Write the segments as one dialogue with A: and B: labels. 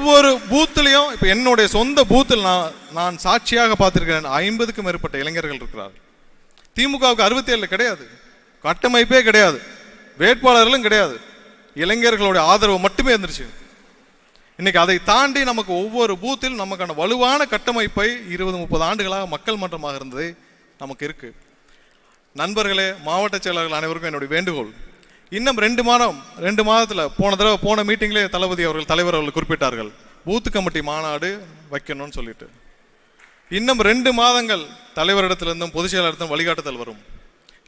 A: ஒவ்வொரு பூத்துலையும் இப்போ என்னுடைய சொந்த பூத்தில் நான் சாட்சியாக பார்த்திருக்கிறேன். 50க்கும் மேற்பட்ட இளைஞர்கள் இருக்கிறார். திமுகவுக்கு 67 கிடையாது, கட்டமைப்பே கிடையாது, வேட்பாளர்களும் கிடையாது, இளைஞர்களுடைய ஆதரவு மட்டுமே இருந்துருச்சு. இன்னைக்கு அதை தாண்டி நமக்கு ஒவ்வொரு பூத்தில் நமக்கான வலுவான கட்டமைப்பை 20-30 ஆண்டுகளாக மக்கள் மன்றமாக இருந்தது நமக்கு இருக்கு. நண்பர்களே, மாவட்ட செயலாளர்கள் அனைவருக்கும் என்னுடைய வேண்டுகோள், இன்னும் 2 மாதத்தில் போன மீட்டிங்லேயே தலைவர் அவர்கள் குறிப்பிட்டார்கள் பூத்து கமிட்டி மாநாடு வைக்கணும்னு சொல்லிட்டு. இன்னும் 2 மாதங்கள் தலைவரிடத்திலிருந்தும் பொதுச் செயலாளரிடத்தும் வழிகாட்டுதல் வரும்.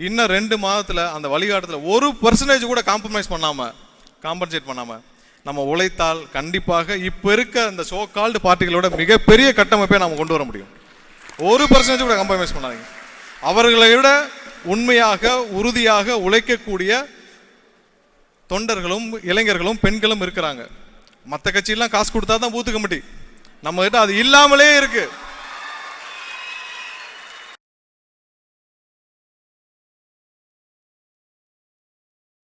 A: இன்னும் 2 மாதத்தில் அந்த வழிகாட்டுதல் 1% கூட காம்பன்சேட் பண்ணாம நம்ம உழைத்தால் கண்டிப்பாக இப்போ இருக்க அந்த சோ கால்டு பார்ட்டிகளோட மிகப்பெரிய கட்டமைப்பை நாம் கொண்டு வர முடியும். 1% கூட காம்ப்ரமைஸ் பண்ணாதீங்க. அவர்களை விட உண்மையாக உறுதியாக உழைக்கக்கூடிய தொண்டர்களும் இளைஞர்களும் பெண்களும் இருக்கிறாங்க. மற்ற கட்சியெல்லாம் காசு கொடுத்தா தான் பூத்து கமிட்டி, நம்ம கிட்ட அது இல்லாமலே இருக்கு.